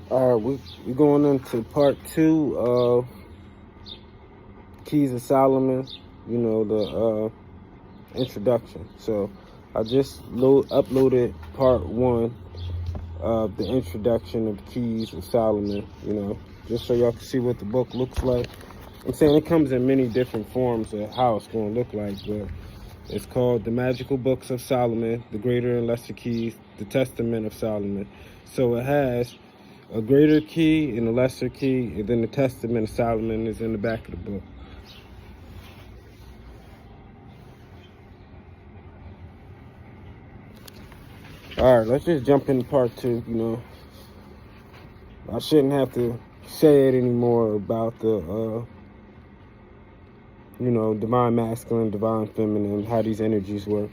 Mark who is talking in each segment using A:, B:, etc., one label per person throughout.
A: All right, we going into part 2 of Keys of Solomon. You know, the introduction. So I just uploaded part 1 of the introduction of Keys of Solomon. You know, just so y'all can see what the book looks like. I'm saying it comes in many different forms of how it's going to look like, but it's called The Magical Books of Solomon, The Greater and Lesser Keys, The Testament of Solomon. So it has a greater key and a lesser key, and then the Testament of Solomon is in the back of the book. All right, let's just jump into part 2. You know, I shouldn't have to say it anymore about the, divine masculine, divine feminine, how these energies work.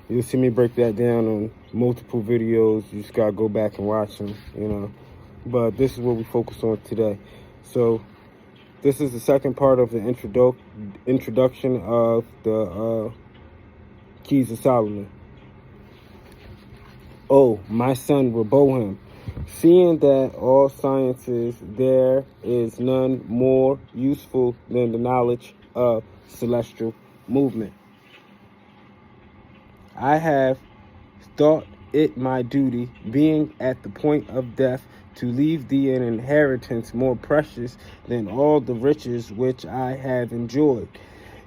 A: You'll see me break that down on multiple videos. You just gotta go back and watch them, you know. But this is what we focus on today. So this is the second part of the introduction of the Keys of Solomon. Oh, my son Rehoboam, seeing that all sciences there is none more useful than the knowledge of celestial movement, I have thought it my duty, being at the point of death, to leave thee an inheritance more precious than all the riches which I have enjoyed,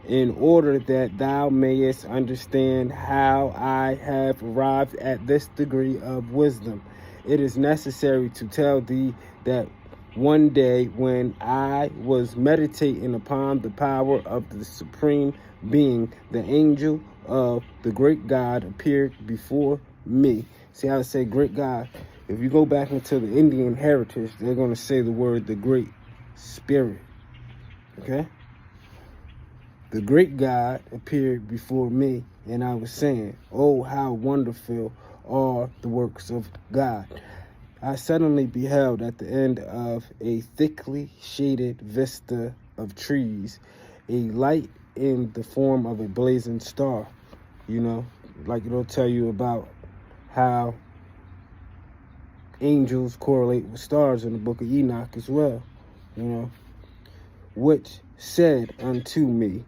A: in order that thou mayest understand how I have arrived at this degree of wisdom. It is necessary to tell thee that one day when I was meditating upon the power of the Supreme Being, the angel of the great God appeared before me. See how I say great God? If you go back into the Indian heritage, they're going to say the word the Great Spirit. Okay? The great God appeared before me, and I was saying, oh, how wonderful are the works of God. I suddenly beheld at the end of a thickly shaded vista of trees a light in the form of a blazing star. You know, like it'll tell you about how angels correlate with stars in the book of Enoch as well, you know, which said unto me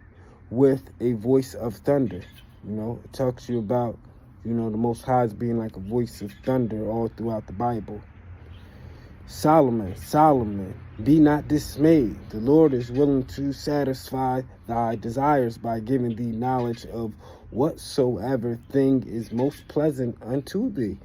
A: with a voice of thunder. You know, it talks to you about, you know, the Most High as being like a voice of thunder all throughout the Bible. Solomon, Solomon, be not dismayed. The Lord is willing to satisfy thy desires by giving thee knowledge of whatsoever thing is most pleasant unto thee.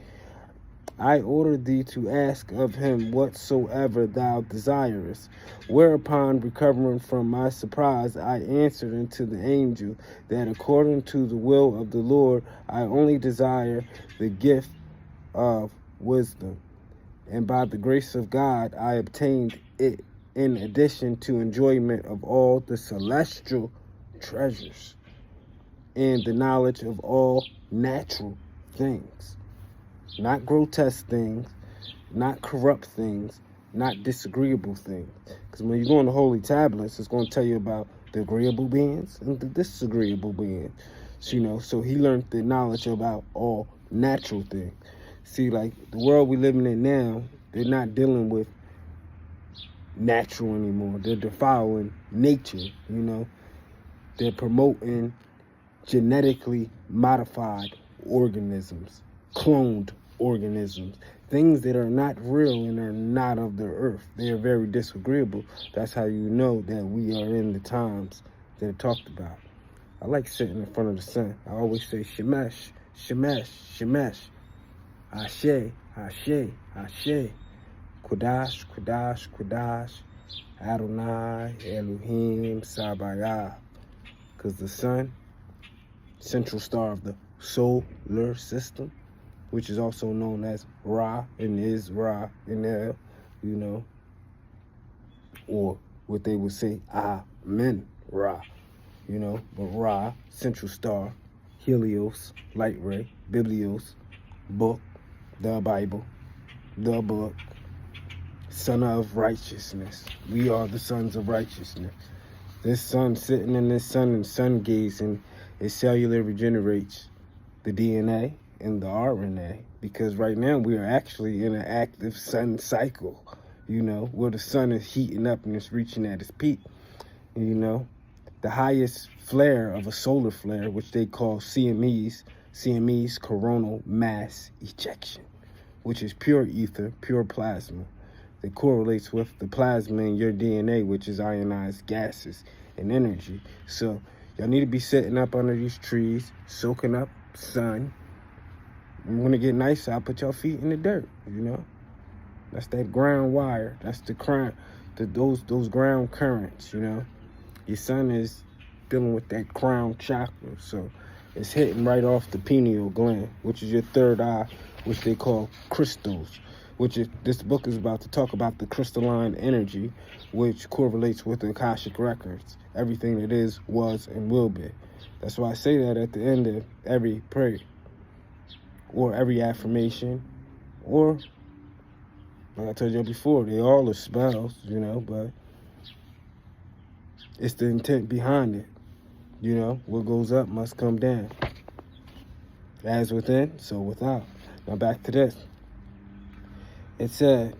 A: I order thee to ask of him whatsoever thou desirest. Whereupon, recovering from my surprise, I answered unto the angel that according to the will of the Lord, I only desire the gift of wisdom. And by the grace of God, I obtained it in addition to enjoyment of all the celestial treasures and the knowledge of all natural things. Not grotesque things, not corrupt things, not disagreeable things. Because when you go on the holy tablets, it's going to tell you about the agreeable beings and the disagreeable beings. So, you know, so he learned the knowledge about all natural things. See, like the world we living in now, they're not dealing with natural anymore. They're defiling nature, you know. They're promoting genetically modified organisms, cloned organisms, things that are not real and are not of the earth. They are very disagreeable. That's how you know that we are in the times that are talked about. I like sitting in front of the sun. I always say Shemesh, Shemesh, Shemesh. Ashe, Ashe, Ashe. Kodash, Kodash, Kodash. Adonai, Elohim, Sabayah. Because the sun, central star of the solar system, which is also known as Ra and is Ra and El, you know, or what they would say, Amen, Ra, you know, but Ra, central star, Helios, light ray, Biblios, book, the Bible, the book, son of righteousness. We are the sons of righteousness. This sun sitting in this sun and sun gazing, it cellular regenerates the DNA in the RNA, because right now we are actually in an active sun cycle, where the sun is heating up and it's reaching at its peak. The highest flare of a solar flare, which they call CMEs, coronal mass ejection, which is pure ether, pure plasma. That correlates with the plasma in your DNA, which is ionized gases and energy. So y'all need to be sitting up under these trees, soaking up sun. You want to get nice out, put your feet in the dirt, That's that ground wire. That's those ground currents, Your sun is dealing with that crown chakra, so it's hitting right off the pineal gland, which is your third eye, which they call crystals, this book is about to talk about the crystalline energy, which correlates with the Akashic records, everything that is, was, and will be. That's why I say that at the end of every prayer, or every affirmation, or, like I told you before, they all are spells, but it's the intent behind it. What goes up must come down. As within, so without. Now back to this. It said,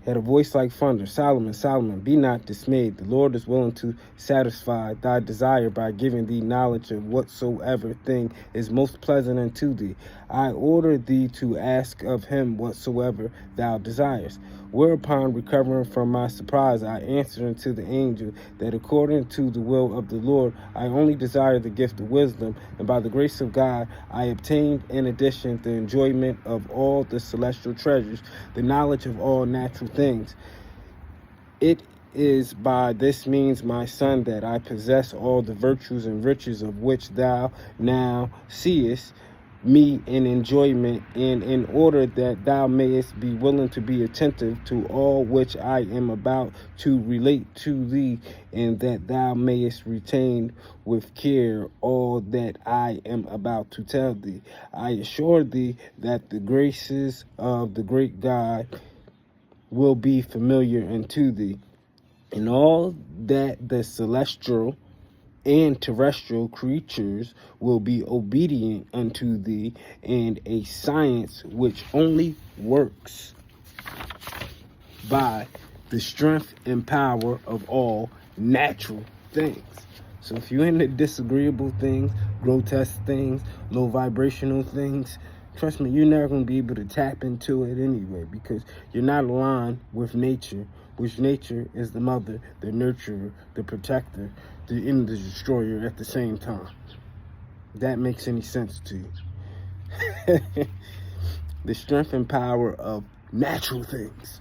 A: had a voice like thunder, Solomon, Solomon, be not dismayed. The Lord is willing to satisfy thy desire by giving thee knowledge of whatsoever thing is most pleasant unto thee. I order thee to ask of him whatsoever thou desirest. Whereupon, recovering from my surprise, I answered unto the angel that according to the will of the Lord, I only desire the gift of wisdom, and by the grace of God, I obtained in addition the enjoyment of all the celestial treasures, the knowledge of all natural things. It is by this means, my son, that I possess all the virtues and riches of which thou now seest me in enjoyment, and in order that thou mayest be willing to be attentive to all which I am about to relate to thee, and that thou mayest retain with care all that I am about to tell thee. I assure thee that the graces of the great God will be familiar unto thee, and all that the celestial and terrestrial creatures will be obedient unto thee, and a science which only works by the strength and power of all natural things. So if you're into disagreeable things, grotesque things, low vibrational things, trust me, you're never going to be able to tap into it anyway, because you're not aligned with nature, which nature is the mother, the nurturer, the protector, and the destroyer at the same time. That makes any sense to you. The strength and power of natural things.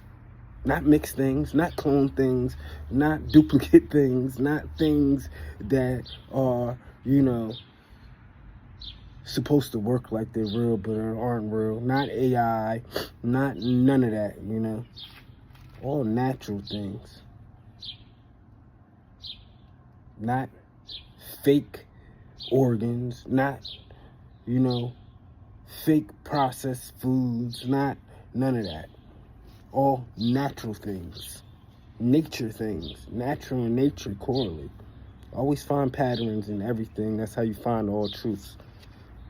A: Not mixed things, not clone things, not duplicate things, not things that are, supposed to work like they're real but aren't real. Not AI, not none of that, All natural things. Not fake organs, not, fake processed foods, not none of that. All natural things, nature things. Natural and nature correlate. Always find patterns in everything. That's how you find all truths.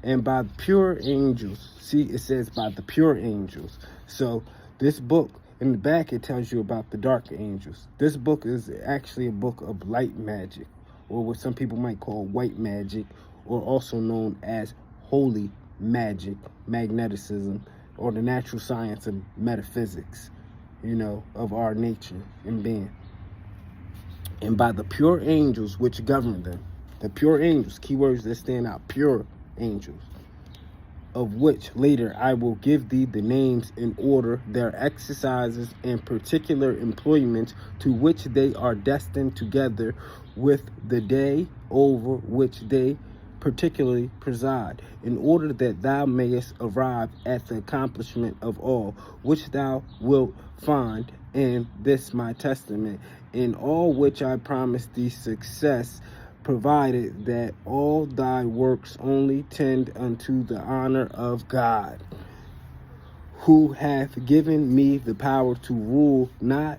A: And by pure angels, see, it says by the pure angels. So this book, in the back, it tells you about the dark angels. This book is actually a book of light magic, or what some people might call white magic, or also known as holy magic, magneticism, or the natural science of metaphysics, of our nature and being. And by the pure angels which govern them, the pure angels, keywords that stand out, pure angels, of which later I will give thee the names in order their exercises and particular employments to which they are destined, together with the day over which they particularly preside, in order that thou mayest arrive at the accomplishment of all, which thou wilt find in this my testament, in all which I promise thee success, provided that all thy works only tend unto the honor of God, who hath given me the power to rule not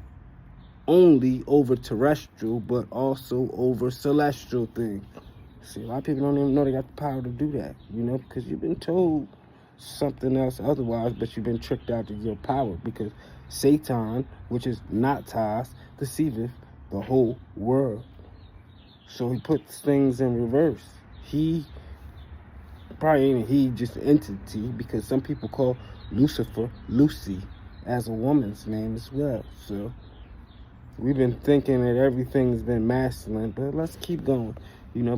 A: only over terrestrial, but also over celestial things. See, a lot of people don't even know they got the power to do that, because you've been told something else otherwise, but you've been tricked out of your power, because Satan, which is not Tas, deceiveth the whole world. So he puts things in reverse. He probably ain't he, just an entity, because some people call Lucifer Lucy as a woman's name as well. So we've been thinking that everything's been masculine, but let's keep going,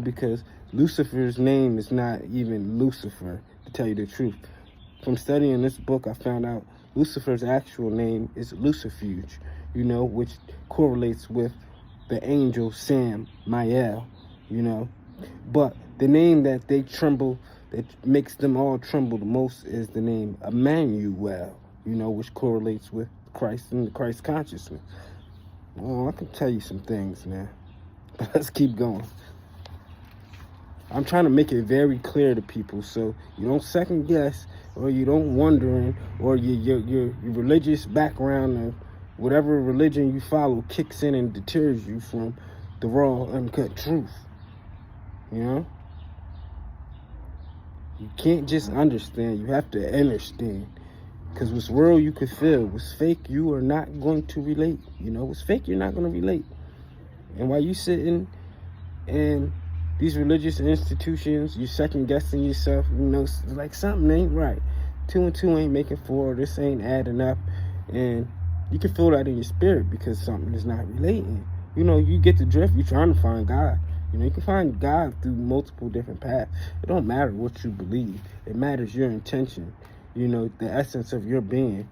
A: because Lucifer's name is not even Lucifer, to tell you the truth. From studying this book, I found out Lucifer's actual name is Lucifuge, which correlates with the angel Sam Mael, But the name that they tremble, that makes them all tremble the most, is the name Emmanuel, which correlates with Christ and the Christ consciousness. Oh, I can tell you some things, man. But let's keep going. I'm trying to make it very clear to people so you don't second guess, or you don't wondering, or your religious background and whatever religion you follow kicks in and deters you from the raw, uncut truth. You can't just understand, you have to understand. Because what's real, you could feel. What's fake, you are not going to relate. What's fake, you're not going to relate. And while you sitting in these religious institutions, you're second guessing yourself, like something ain't right. 2 and 2 ain't making 4. This ain't adding up. And you can feel that in your spirit because something is not relating. You get the drift, you're trying to find God. You can find God through multiple different paths. It don't matter what you believe. It matters your intention. The essence of your being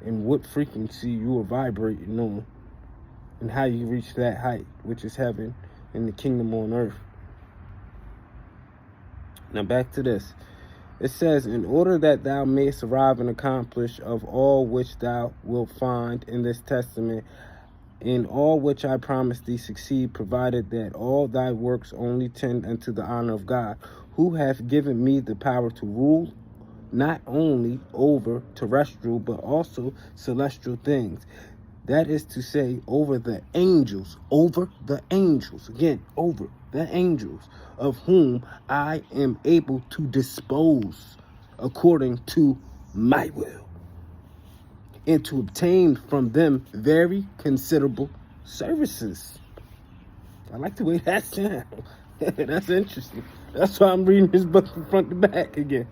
A: and what frequency you are vibrating on and how you reach that height, which is heaven and the kingdom on earth. Now back to this. It says, in order that thou mayest arrive and accomplish of all which thou wilt find in this testament, in all which I promise thee succeed, provided that all thy works only tend unto the honor of God, who hath given me the power to rule not only over terrestrial, but also celestial things. That is to say, over the angels, again, over the angels, of whom I am able to dispose according to my will, and to obtain from them very considerable services. I like the way that sounds. That's interesting. That's why I'm reading this book from front to back again.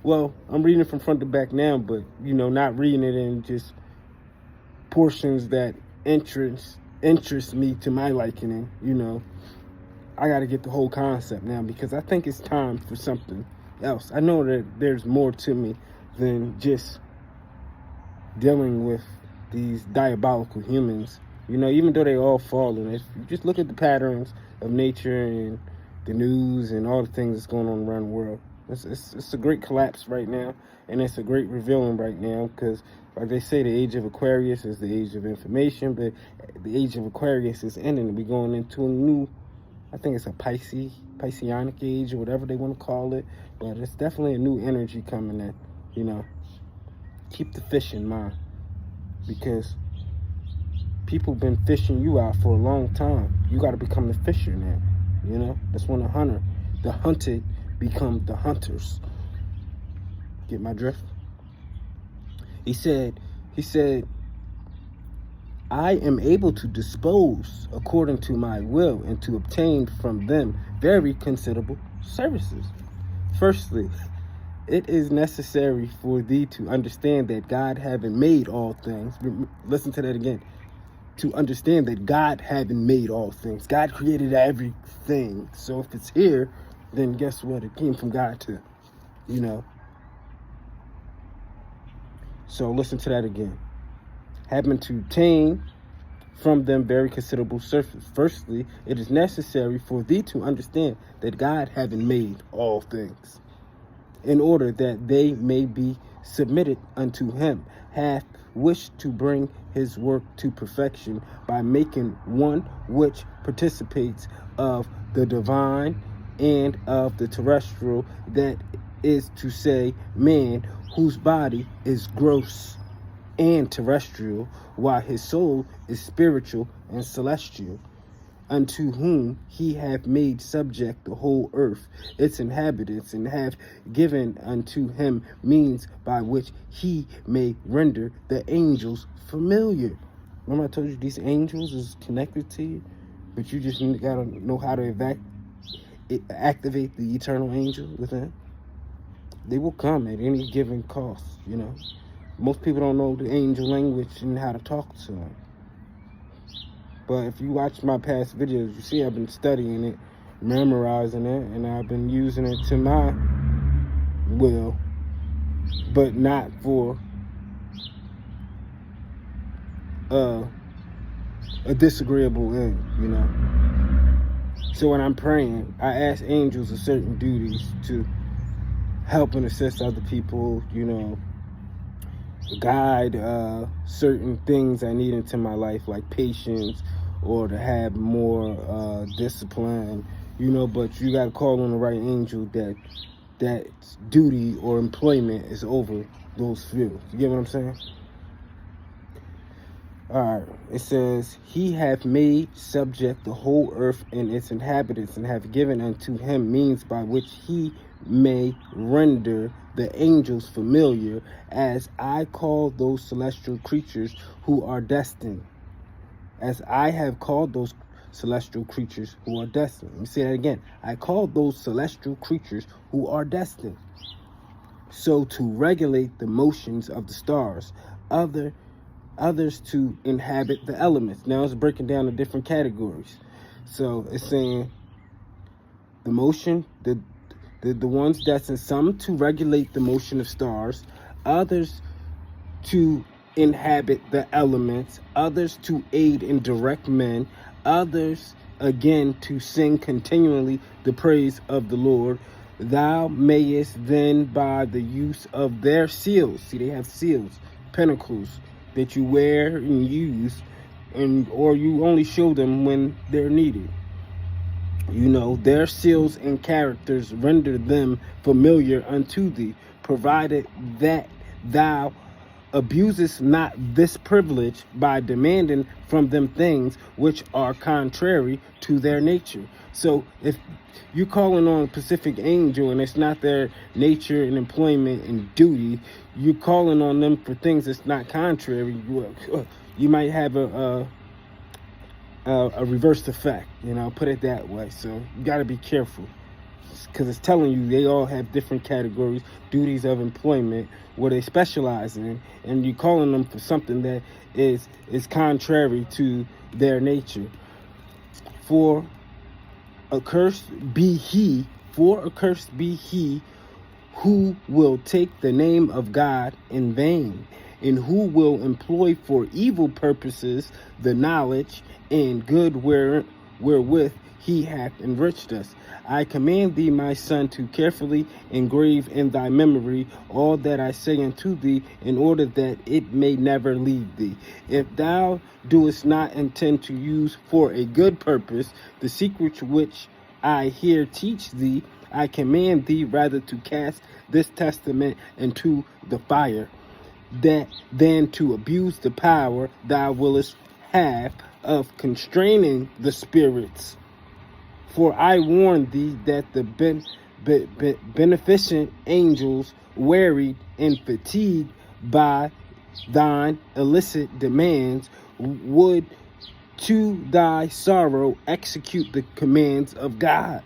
A: Well, I'm reading it from front to back now, but, not reading it in just portions that interest me to my liking. I got to get the whole concept now because I think it's time for something else. I know that there's more to me than just dealing with these diabolical humans. Even though they all fallen, if you just look at the patterns of nature and the news and all the things that's going on around the world, it's a great collapse right now, and it's a great revealing right now because, like they say, the age of Aquarius is the age of information, but the age of Aquarius is ending. We're going into a new, I think it's a Pisceanic age or whatever they want to call it, but it's definitely a new energy coming in. Keep the fish in mind because people been fishing you out for a long time. You got to become the fisher now. That's when the hunted become the hunters. Get my drift? He said, I am able to dispose according to my will and to obtain from them very considerable services. Firstly, it is necessary for thee to understand that God having made all things, listen to that again, to understand that God having made all things, God created everything. So if it's here, then guess what? It came from God too, So listen to that again. Having to obtain from them very considerable services. Firstly, it is necessary for thee to understand that God having made all things, in order that they may be submitted unto him, hath wished to bring his work to perfection by making one which participates of the divine and of the terrestrial, that is to say, man, whose body is gross and terrestrial, while his soul is spiritual and celestial. unto whom he hath made subject the whole earth, its inhabitants, and hath given unto him means by which he may render the angels familiar. Remember I told you these angels is connected to you, but you just gotta know how to activate the eternal angel within. They will come at any given cost, you know. Most people don't know the angel language and how to talk to them. But if you watch my past videos, you see I've been studying it, memorizing it, and I've been using it to my will, but not for a disagreeable end, you know. So when I'm praying, I ask angels of certain duties to help and assist other people, you know, guide certain things I need into my life, like patience, or to have more discipline, you know. But you got to call on the right angel that duty or employment is over those fields. You get what I'm saying? All right. It says, he hath made subject the whole earth and its inhabitants, and hath given unto him means by which he may render the angels familiar, as I call those celestial creatures who are destined. As I have called those celestial creatures who are destined. Let me say that again. I call those celestial creatures who are destined. So to regulate the motions of the stars, others to inhabit the elements. Now it's breaking down the different categories. So it's saying the motion, the ones destined, some to regulate the motion of stars, others to inhabit the elements, others to aid and direct men, others again to sing continually the praise of the Lord. Thou mayest then by the use of their seals, see they have seals, pinnacles that you wear and use, or you only show them when they're needed. You know, their seals and characters render them familiar unto thee, provided that thou abusest not this privilege by demanding from them things which are contrary to their nature. So if you're calling on a Pacific angel and it's not their nature and employment and duty, you're calling on them for things that's not contrary, you might have a reversed effect, you know, put it that way. So you got to be careful, because it's telling you they all have different categories, duties of employment, where they specialize in, and you're calling them for something that is contrary to their nature. For accursed be he who will take the name of God in vain, and who will employ for evil purposes the knowledge and good wherewith he hath enriched us. I command thee, my son, to carefully engrave in thy memory all that I say unto thee, in order that it may never leave thee. If thou doest not intend to use for a good purpose the secrets which I here teach thee, I command thee rather to cast this testament into the fire, than to abuse the power thou willest have of constraining the spirits. For I warn thee that the beneficent angels, wearied and fatigued by thine illicit demands, would to thy sorrow execute the commands of God,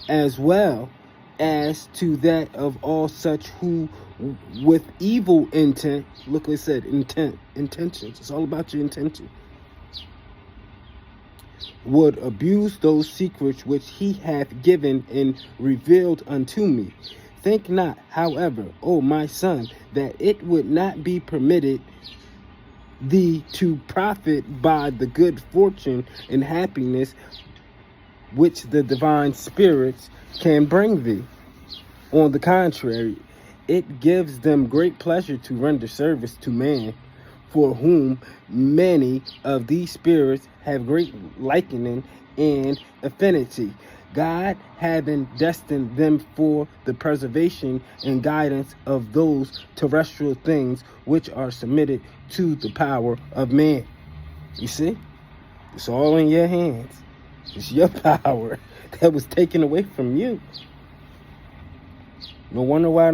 A: as well as to that of all such who with evil intent, look what it said, intentions, it's all about your intention, would abuse those secrets which he hath given and revealed unto me. Think not, however, O my son, that it would not be permitted thee to profit by the good fortune and happiness which the divine spirits can bring thee. On the contrary, it gives them great pleasure to render service to man, for whom many of these spirits have great likening and affinity, God having destined them for the preservation and guidance of those terrestrial things which are submitted to the power of man. You see? It's all in your hands. It's your power that was taken away from you. No wonder why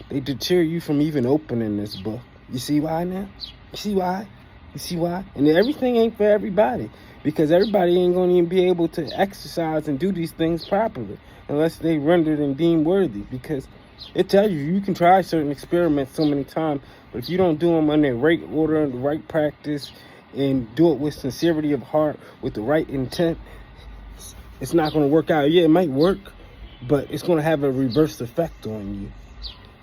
A: they deter you from even opening this book. You see why now? You see why? You see why? And everything ain't for everybody, because everybody ain't going to even be able to exercise and do these things properly unless they rendered and deemed worthy, because it tells you can try certain experiments so many times, but if you don't do them in the right order, the right practice, and do it with sincerity of heart, with the right intent, it's not going to work out. Yeah, it might work, but it's going to have a reverse effect on you.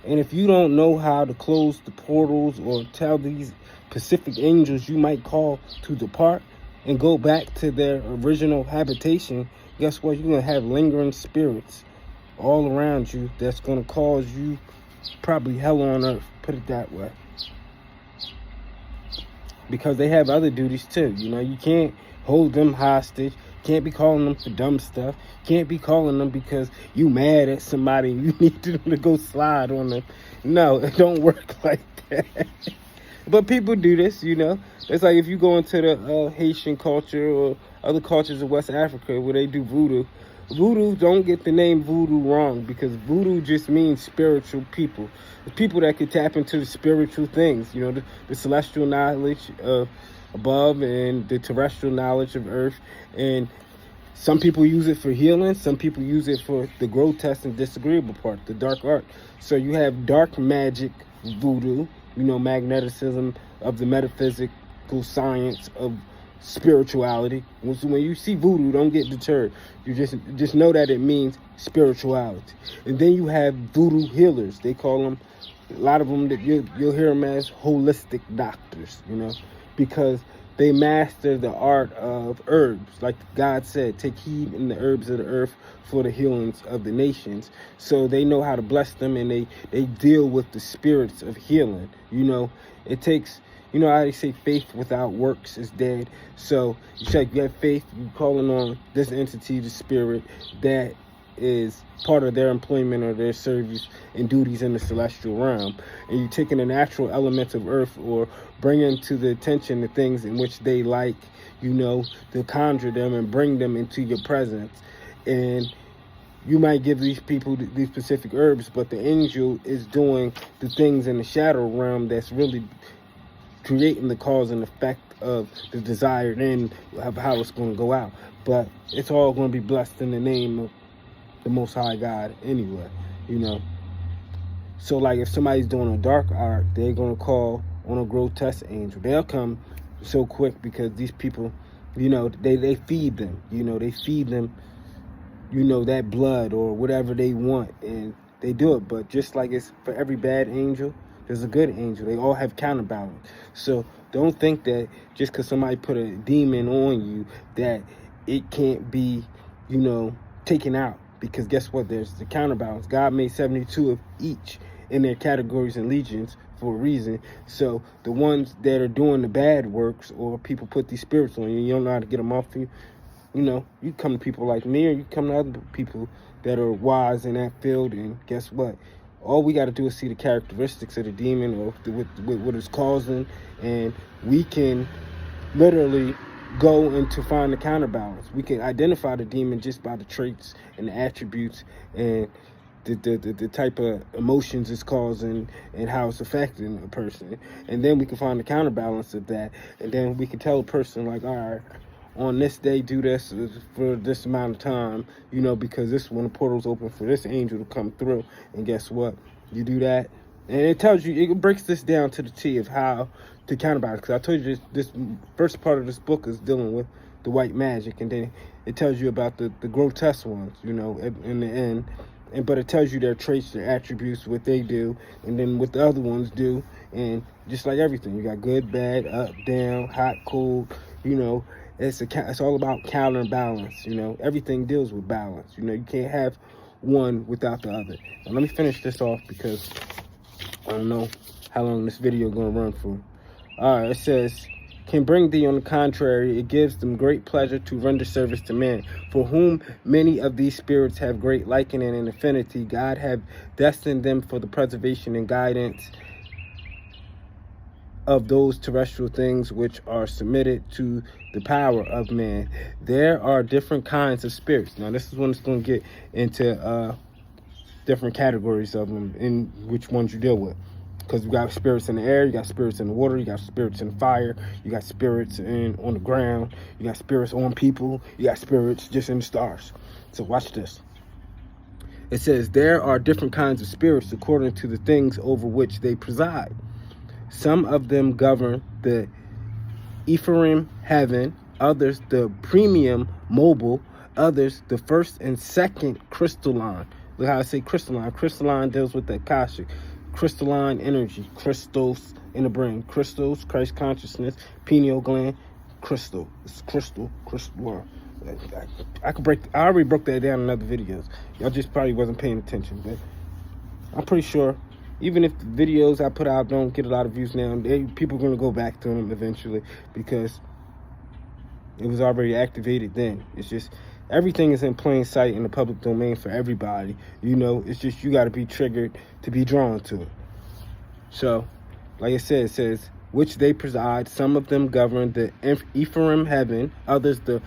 A: And if you don't know how to close the portals or tell these Pacific angels you might call to depart and go back to their original habitation, guess what? You're going to have lingering spirits all around you that's going to cause you probably hell on earth, put it that way. Because they have other duties too. You know, you can't hold them hostage. Can't be calling them for dumb stuff. Can't be calling them because you mad at somebody and you need them to go slide on them. No, it don't work like that. But people do this, you know. It's like if you go into the Haitian culture or other cultures of West Africa where they do voodoo. Voodoo, don't get the name voodoo wrong, because voodoo just means spiritual people. It's people that can tap into the spiritual things, you know, the celestial knowledge of above and the terrestrial knowledge of earth. And some people use it for healing. Some people use it for the grotesque and disagreeable part, the dark art. So you have dark magic voodoo, you know, magneticism of the metaphysical science of spirituality. So when you see voodoo, don't get deterred. You just know that it means spirituality. And then you have voodoo healers. They call them, a lot of them, that you'll hear them as holistic doctors, you know, because they master the art of herbs. Like God said, take heed in the herbs of the earth for the healings of the nations. So they know how to bless them, and they deal with the spirits of healing. You know, it takes, you know, I say faith without works is dead. So you have faith, you calling on this entity, the spirit, that is part of their employment or their service and duties in the celestial realm. And you're taking the natural elements of earth or bringing to the attention the things in which they like, you know, to conjure them and bring them into your presence. And you might give these people these specific herbs, but the angel is doing the things in the shadow realm that's really creating the cause and effect of the desired end of how it's going to go out. But it's all going to be blessed in the name of the Most High God anyway, you know. So like if somebody's doing a dark art, they're going to call on a grotesque angel. They'll come so quick because these people, you know, they feed them, you know, they feed them, you know, that blood or whatever they want, and they do it. But just like it's for every bad angel, there's a good angel. They all have counterbalance. So don't think that just because somebody put a demon on you that it can't be, you know, taken out. Because guess what? There's the counterbalance. God made 72 of each in their categories and legions for a reason. So the ones that are doing the bad works, or people put these spirits on you, you don't know how to get them off you, you know, you come to people like me, or you come to other people that are wise in that field, and guess what? All we got to do is see the characteristics of the demon or what it's causing, and we can literally go and to find the counterbalance. We can identify the demon just by the traits and the attributes and the type of emotions it's causing and how it's affecting a person. And then we can find the counterbalance of that. And then we can tell a person like, all right, on this day, do this for this amount of time, you know, because this is when the portal's open for this angel to come through. And guess what? You do that. And it tells you, it breaks this down to the T of how to counterbalance. Because I told you this first part of this book is dealing with the white magic. And then it tells you about the grotesque ones, you know, in the end. But it tells you their traits, their attributes, what they do, and then what the other ones do. And just like everything, you got good, bad, up, down, hot, cold, you know. It's all about counterbalance, you know. Everything deals with balance. You know, you can't have one without the other. Now, let me finish this off because I don't know how long this video is going to run for. All right, it says, can bring thee on the contrary, it gives them great pleasure to render service to man, for whom many of these spirits have great liking and affinity. God have destined them for the preservation and guidance of those terrestrial things which are submitted to the power of man. There are different kinds of spirits. Now, this is when it's going to get into different categories of them and which ones you deal with. Because you got spirits in the air, you got spirits in the water, you got spirits in fire, you got spirits on the ground, you got spirits on people, you got spirits just in the stars. So watch this. It says, there are different kinds of spirits according to the things over which they preside. Some of them govern the Ephraim heaven, others the premium mobile, others the first and second crystalline. Look how I say crystalline. Crystalline deals with the Akashic. Crystalline energy. Crystals in the brain. Crystals, Christ consciousness, pineal gland, crystal. It's crystal. I already broke that down in other videos. Y'all just probably wasn't paying attention, but I'm pretty sure even if the videos I put out don't get a lot of views now, people are going to go back to them eventually because it was already activated then. It's just everything is in plain sight in the public domain for everybody. You know, it's just you got to be triggered to be drawn to it. So, like I said, it says, which they preside. Some of them govern the Ephraim heaven, others the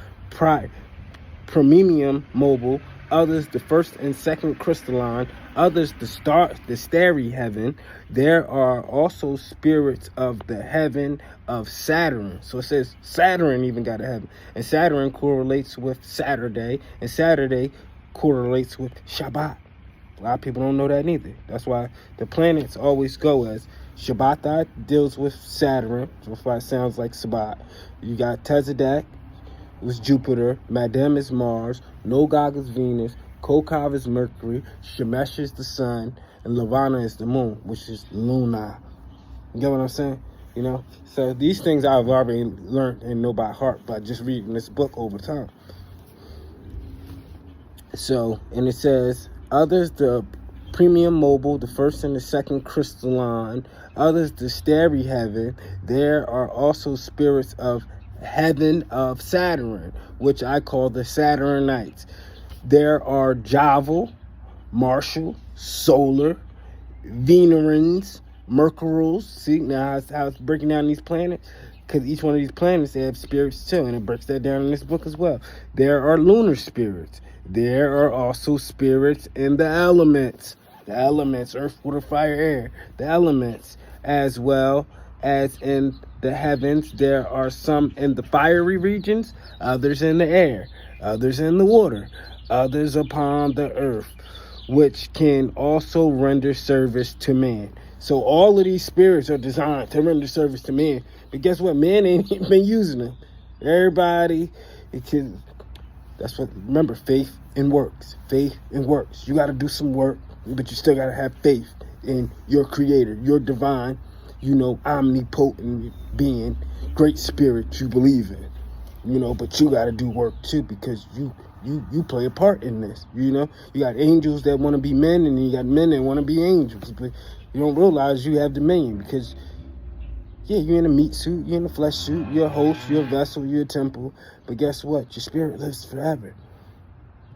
A: premium mobile, others the first and second crystalline, others the starry heaven. There are also spirits of the heaven of Saturn. So it says Saturn even got a heaven, and Saturn correlates with Saturday, and Saturday correlates with Shabbat. A lot of people don't know that neither. That's why the planets always go as Shabbat deals with Saturn. So that's why it sounds like Sabbat. You got Tzedek was Jupiter, Madam is Mars, Nogag is Venus, Kokav is Mercury, Shemesh is the Sun, and Lavana is the Moon, which is Luna. You get what I'm saying? You know? So these things I've already learned and know by heart by just reading this book over time. So, and it says, others the premium mobile, the first and the second crystalline, others the starry heaven. There are also spirits of heaven of Saturn, which I call the Saturnites. There are Javal, Martial, Solar, Venerans, Mercurials. See now how it's breaking down these planets? Because each one of these planets, they have spirits too, and it breaks that down in this book as well. There are lunar spirits. There are also spirits in the elements. The elements, earth, water, fire, air. The elements, as well as in the heavens. There are some in the fiery regions, others in the air, others in the water, others upon the earth, which can also render service to man. So all of these spirits are designed to render service to man. But guess what? Man ain't been using them. Everybody, that's what, remember, faith and works. Faith and works. You got to do some work, but you still got to have faith in your creator, your divine, omnipotent being, great spirit you believe in. But you got to do work too, because you play a part in this. You got angels that want to be men, and you got men that want to be angels. But you don't realize you have dominion, because you're in a meat suit, you're in a flesh suit, you're a host, you're a vessel, you're a temple. But guess what? Your spirit lives forever.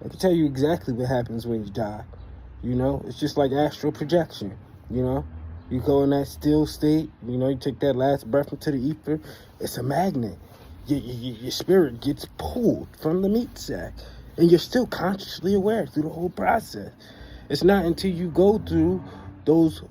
A: I can tell you exactly what happens when you die. It's just like astral projection. You go in that still state, you take that last breath into the ether. It's a magnet. Your spirit gets pulled from the meat sack, and you're still consciously aware through the whole process. It's not until you go through those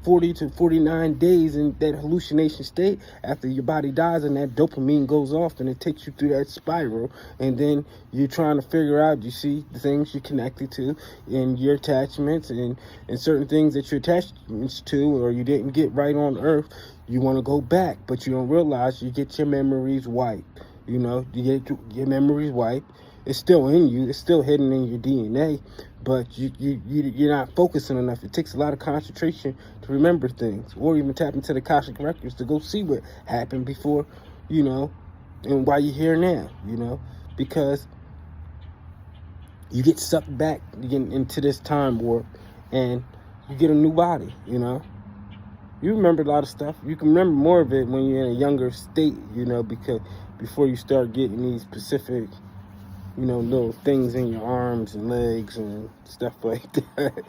A: 40 to 49 days in that hallucination state after your body dies and that dopamine goes off and it takes you through that spiral, and then you're trying to figure out, you see the things you're connected to and your attachments and certain things that you're attached to or you didn't get right on earth. You want to go back, but you don't realize you get your memories wiped. You get your memories wiped. It's still in you. It's still hidden in your DNA, but you're not focusing enough. It takes a lot of concentration to remember things, or even tap into the Akashic records to go see what happened before, and why you're here now, because you get sucked back into this time warp, and you get a new body, You remember a lot of stuff. You can remember more of it when you're in a younger state, because before you start getting these specific, little things in your arms and legs and stuff like that.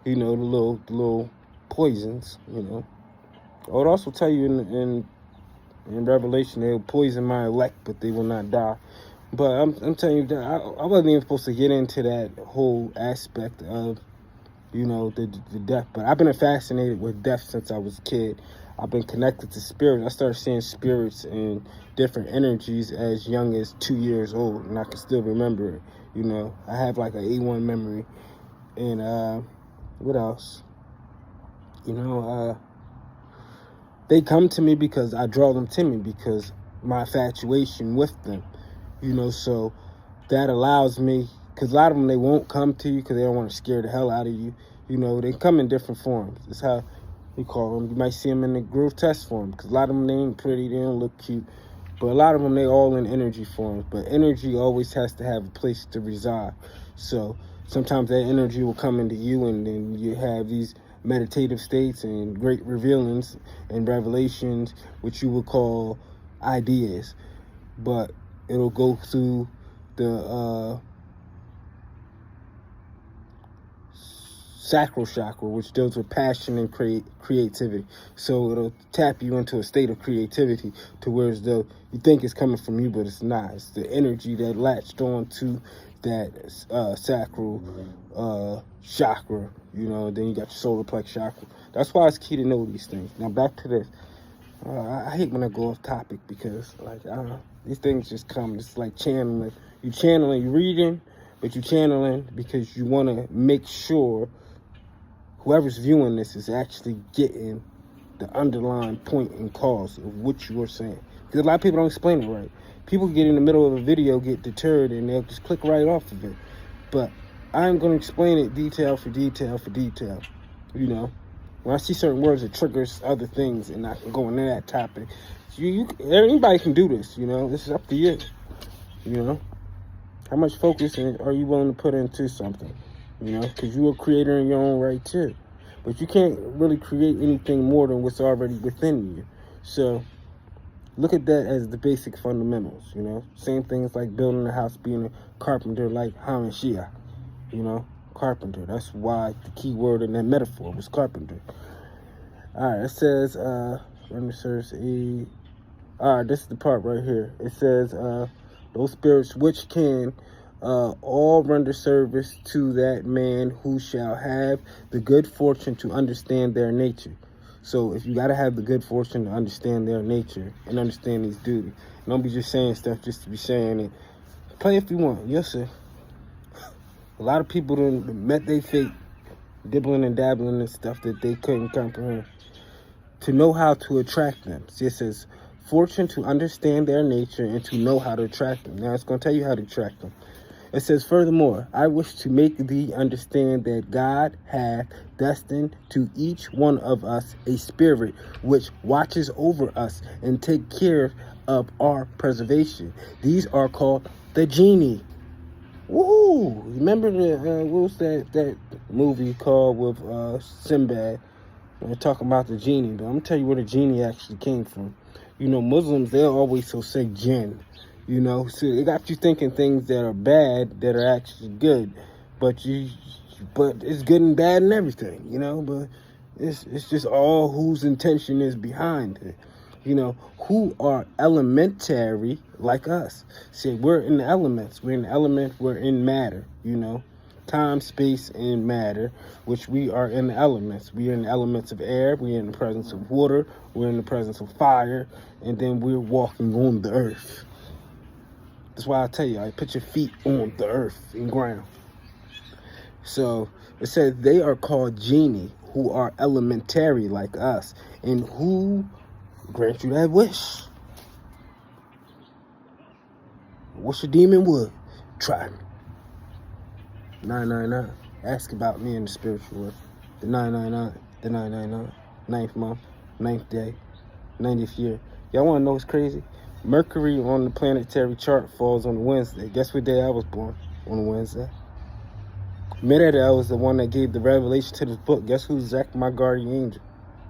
A: The little poisons, I would also tell you in Revelation, they will poison my elect, but they will not die. But I'm telling you that I wasn't even supposed to get into that whole aspect of, the death. But I've been fascinated with death since I was a kid. I've been connected to spirits. I started seeing spirits and different energies as young as 2 years old, and I can still remember it. I have like an A1 memory. And what else? They come to me because I draw them to me because my infatuation with them. So that allows me, because a lot of them, they won't come to you because they don't want to scare the hell out of you. They come in different forms. That's how we call them. You might see them in the grotesque form, because a lot of them, they ain't pretty, they don't look cute. But a lot of them, they all in energy forms. But energy always has to have a place to reside. So sometimes that energy will come into you, and then you have these meditative states and great revealings and revelations, which you would call ideas. But it'll go through the sacral chakra, which deals with passion and creativity. So it'll tap you into a state of creativity to where as though you think it's coming from you, but it's not. It's the energy that latched on to that sacral chakra, then you got your solar plex chakra. That's why it's key to know these things. Now back to this. I hate when I go off topic because these things just come. It's like channeling. You're reading, but you're channeling because you want to make sure whoever's viewing this is actually getting the underlying point and cause of what you are saying. Because a lot of people don't explain it right. People get in the middle of a video, get deterred, and they'll just click right off of it. But I'm going to explain it detail for detail for detail. When I see certain words, it triggers other things, and I can go into that topic. So anybody can do this, This is up to you, How much focus are you willing to put into something, Because you're a creator in your own right, too. But you can't really create anything more than what's already within you. So look at that as the basic fundamentals, Same things like building a house, being a carpenter like Hamashiach, carpenter. That's why the key word in that metaphor was carpenter. All right, it says, all right, this is the part right here. It says, those spirits which can all render service to that man who shall have the good fortune to understand their nature. So if you got to have the good fortune to understand their nature and understand these duties, don't be just saying stuff just to be saying it. Play if you want. Yes, sir. A lot of people done met their fate, dibbling and dabbling in stuff that they couldn't comprehend. To know how to attract them. See, it says, fortune to understand their nature and to know how to attract them. Now, it's going to tell you how to attract them. It says, furthermore, I wish to make thee understand that God hath destined to each one of us a spirit which watches over us and take care of our preservation. These are called the genie. Woo! Remember what was that movie called with Sinbad? We're talking about the genie, but I'm gonna tell you where the genie actually came from. Muslims, they'll always say jinn. So it got you thinking things that are bad that are actually good, but it's good and bad and everything, But it's just all whose intention is behind it. Who are elementary like us. See, we're in the elements. We're in the element. We're in matter. Time, space, and matter, which we are in the elements. We are in the elements of air. We're in the presence of water. We're in the presence of fire, and then we're walking on the earth. That's why I tell you, put your feet on the earth and ground. So it says they are called genie, who are elementary like us, and who grant you that wish. What's your demon would? Try me. 999. Ask about me in the spiritual world. The 999. The 999. 9th month. 9th day. 90th year. Y'all want to know what's crazy? Mercury on the planetary chart falls on a Wednesday. Guess what day I was born? On a Wednesday. Meredith was the one that gave the revelation to this book. Guess who's Zach, my guardian angel?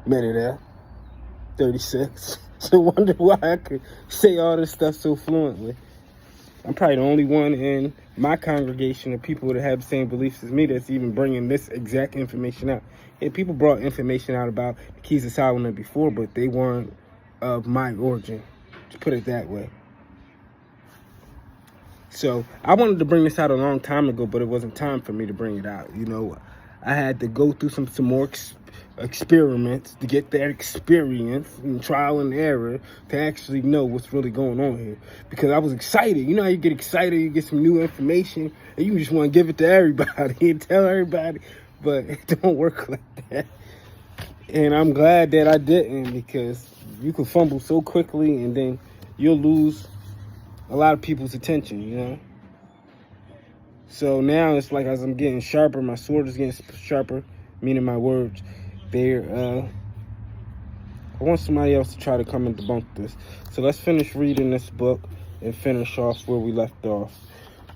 A: Meredith. 36. So wonder why I could say all this stuff so fluently. I'm probably the only one in my congregation of people that have the same beliefs as me that's even bringing this exact information out. Yeah, people brought information out about the Keys of Solomon before, but they weren't of my origin, to put it that way. So I wanted to bring this out a long time ago, but it wasn't time for me to bring it out. You know, I had to go through some more experiments to get that experience and trial and error to actually know what's really going on here. Because I was excited. You know how you get excited, you get some new information, and you just want to give it to everybody and tell everybody, but it don't work like that. And I'm glad that I didn't, because you can fumble so quickly and then you'll lose a lot of people's attention, you know? So now it's like as I'm getting sharper, my sword is getting sharper, meaning my words. I want somebody else to try to come and debunk this. So let's finish reading this book and finish off where we left off.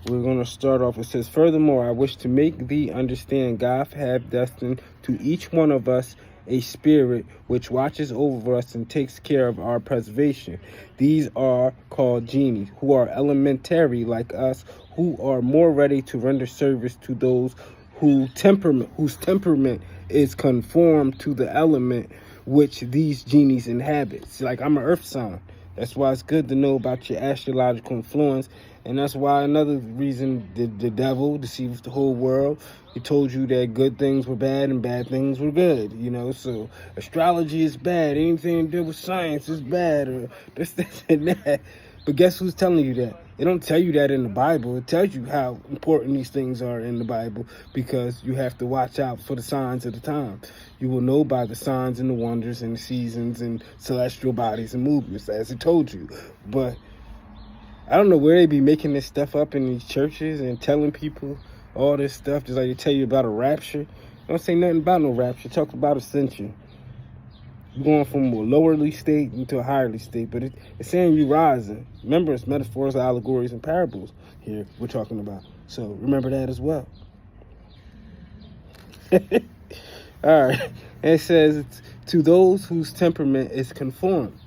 A: We're going to start off. It says, furthermore, I wish to make thee understand God hath destined to each one of us a spirit which watches over us and takes care of our preservation. These are called genies, who are elementary like us, who are more ready to render service to those whose temperament is conformed to the element which these genies inhabit. Like, I'm an earth sign. That's why it's good to know about your astrological influence. And that's why another reason the devil deceives the whole world. He told you that good things were bad and bad things were good, you know. So astrology is bad. Anything to do with science is bad, or this and that. But guess who's telling you that? It don't tell you that in the Bible. It tells you how important these things are in the Bible, because you have to watch out for the signs of the time. You will know by the signs and the wonders and the seasons and celestial bodies and movements, as it told you. But I don't know where they be making this stuff up in these churches and telling people all this stuff, just like they tell you about a rapture. They don't say nothing about no rapture. Talk about ascension. You're going from a lowerly state into a higherly state, but it's saying you rising. Remember, it's metaphors, allegories, and parables here we're talking about. So remember that as well. All right. It says, to those whose temperament is conformed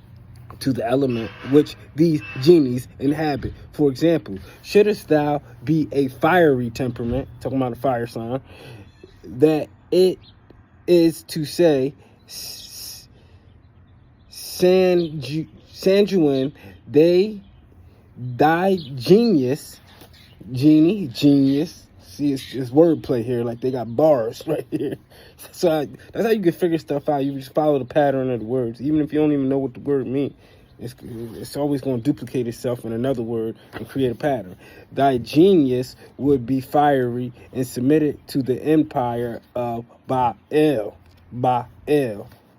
A: to the element which these genies inhabit. For example, shouldest thou be a fiery temperament, talking about a fire sign, that it is to say, sanguine, they thy genius, genius. See, it's wordplay here, like they got bars right here. So that's how you can figure stuff out. You just follow the pattern of the words. Even if you don't even know what the word means, it's always going to duplicate itself in another word and create a pattern. Thy genius would be fiery and submitted to the empire of Baal, you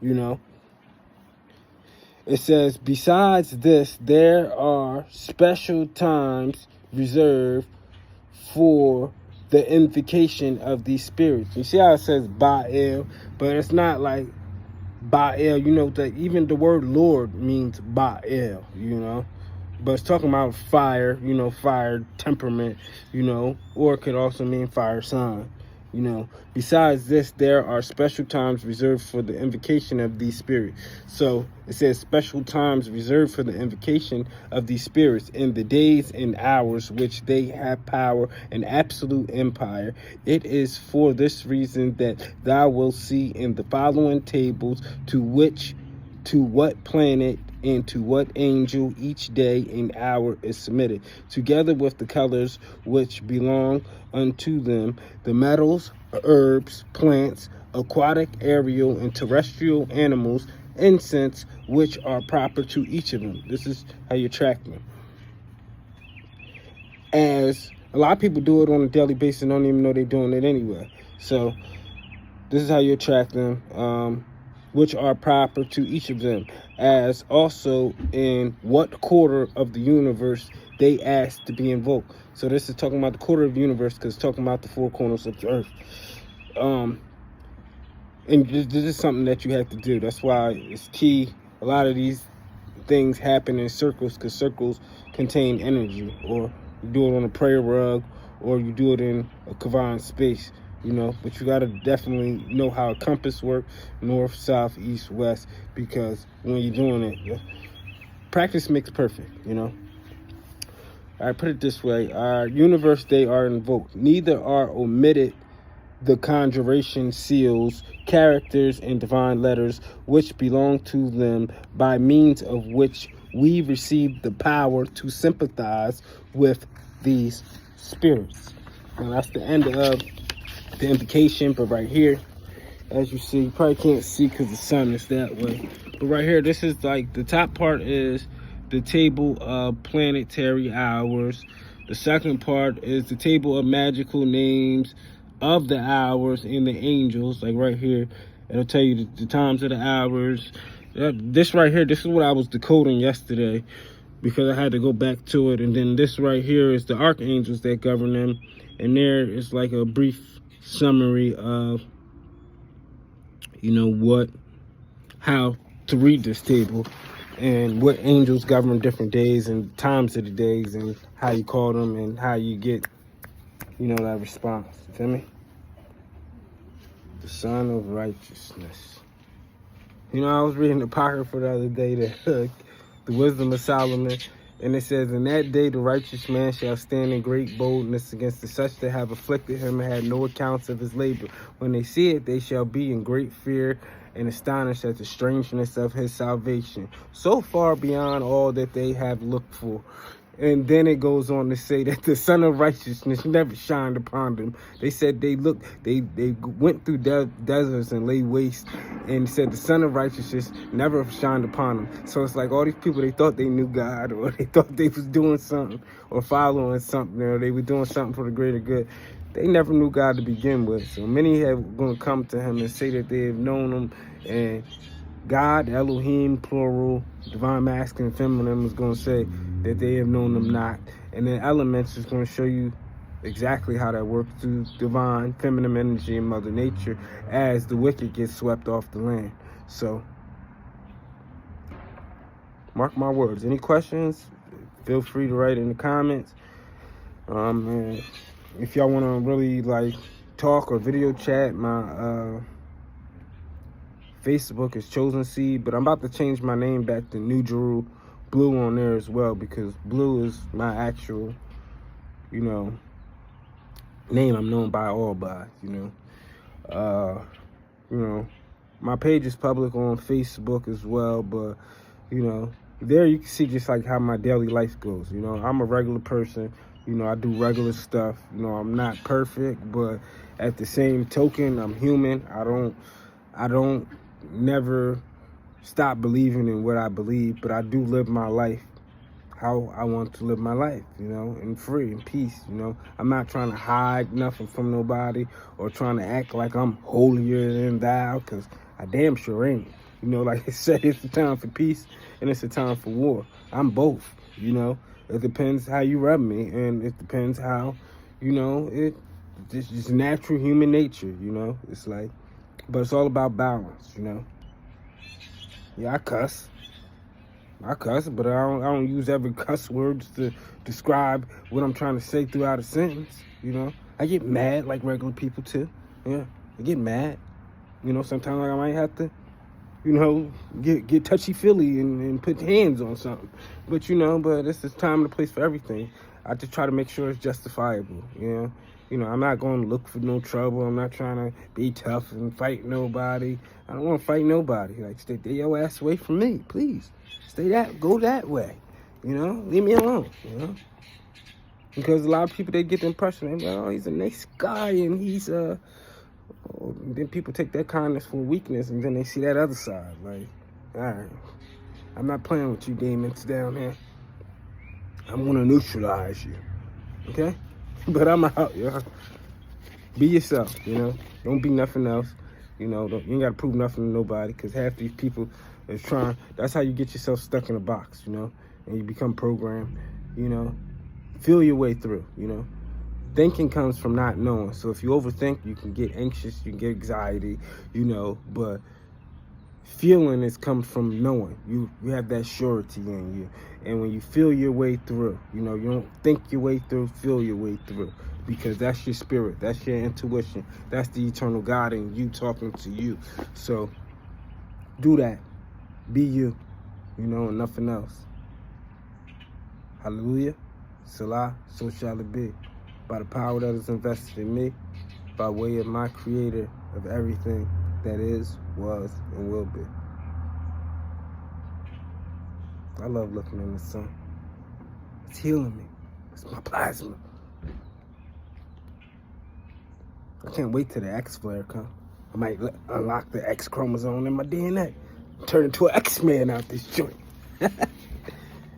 A: know. It says, besides this, there are special times reserved for the invocation of these spirits. You see how it says Baal, but it's not like Baal. You know that even the word Lord means Baal, you know. But it's talking about fire, you know, fire temperament, you know, or it could also mean fire sign. You know, besides this, there are special times reserved for the invocation of these spirits. So it says special times reserved for the invocation of these spirits in the days and hours which they have power and absolute empire. It is for this reason that thou wilt see in the following tables to what planet and to what angel each day and hour is submitted, together with the colors which belong unto them, the metals, herbs, plants, aquatic, aerial, and terrestrial animals, incense, which are proper to each of them. This is how you track them. As a lot of people do it on a daily basis and don't even know they're doing it anyway. So this is how you track them. Which are proper to each of them, as also in what quarter of the universe they ask to be invoked. So this is talking about the quarter of the universe, because it's talking about the four corners of the earth. And this is something that you have to do. That's why it's key. A lot of these things happen in circles, because circles contain energy. Or you do it on a prayer rug, or you do it in a confined space. You know, but you got to definitely know how a compass works, north, south, east, west, because when you're doing it, practice makes perfect, you know. I put it this way: our universe they are invoked. Neither are omitted the conjuration seals, characters, and divine letters which belong to them, by means of which we receive the power to sympathize with these spirits. And that's the end of the invocation. But right here, as you see, you probably can't see because the sun is that way. But right here, this is like the top part is the table of planetary hours. The second part is the table of magical names of the hours and the angels. Like right here, it'll tell you the times of the hours. This right here, this is what I was decoding yesterday because I had to go back to it. And then this right here is the archangels that govern them. And there is like a brief summary of, you know, how to read this table and what angels govern different days and times of the days and how you call them and how you get, you know, that response. You feel me? The Son of Righteousness. You know, I was reading the Apocrypha the other day, the Wisdom of Solomon, and it says, in that day the righteous man shall stand in great boldness against the such that have afflicted him and had no accounts of his labor. When they see it, they shall be in great fear and astonished at the strangeness of his salvation, so far beyond all that they have looked for. And then it goes on to say that the Son of Righteousness never shined upon them. They said they went through deserts and lay waste, and said the Son of Righteousness never shined upon them. So it's like all these people, they thought they knew God, or they thought they was doing something or following something, or they were doing something for the greater good. They never knew God to begin with. So many have going to come to him and say that they have known him, and God, Elohim, plural, divine masculine, feminine, is going to say that they have known them not. And then Elements is going to show you exactly how that works through divine, feminine energy and Mother Nature as the wicked get swept off the land. So, mark my words. Any questions, feel free to write in the comments. And if y'all want to really, like, talk or video chat, my Facebook is Chosen Seed, but I'm about to change my name back to New Jeru Blue on there as well, because Blue is my actual, you know, name I'm known by all by, you know. My page is public on Facebook as well, but, you know, there you can see just like how my daily life goes. You know, I'm a regular person. You know, I do regular stuff. You know, I'm not perfect, but at the same token, I'm human. I don't never stop believing in what I believe, but I do live my life how I want to live my life, you know, and free and peace, you know. I'm not trying to hide nothing from nobody or trying to act like I'm holier than thou, because I damn sure ain't. You know, like I said, it's a time for peace and it's a time for war. I'm both, you know. It depends how you rub me, and it depends how, you know, it's just natural human nature, you know. It's like, but it's all about balance, you know. Yeah, I cuss, but I don't use every cuss words to describe what I'm trying to say throughout a sentence, you know. I get mad like regular people too. Yeah, I get mad. You know, sometimes I might have to, you know, get touchy-feely and put hands on something. But, you know, but this is time and place for everything. I just try to make sure it's justifiable, you know. You know, I'm not going to look for no trouble. I'm not trying to be tough and fight nobody. I don't want to fight nobody. Like, stay your ass away from me, please. Go that way, you know. Leave me alone, you know. Because a lot of people, they get the impression, they go, oh, he's a nice guy, and he's, and then people take that kindness for weakness, and then they see that other side. Like, all right, I'm not playing with you demons down here. I'm going to neutralize you, okay? But I'm out, yo. Be yourself, you know. Don't be nothing else. You know, you ain't got to prove nothing to nobody, because half these people is trying. That's how you get yourself stuck in a box, you know, and you become programmed, you know. Feel your way through, you know. Thinking comes from not knowing. So if you overthink, you can get anxious, you can get anxiety, you know, but feeling comes from knowing. You have that surety in you. And when you feel your way through, you know, you don't think your way through, feel your way through. Because that's your spirit, that's your intuition, that's the eternal God in you talking to you. So do that. Be you, you know, and nothing else. Hallelujah. Salah, so shall it be. By the power that is invested in me, by way of my creator of everything that is, was, and will be. I love looking in the sun. It's healing me. It's my plasma. I can't wait till the X flare come. I might unlock the X chromosome in my DNA. Turn into an X-Man out this joint.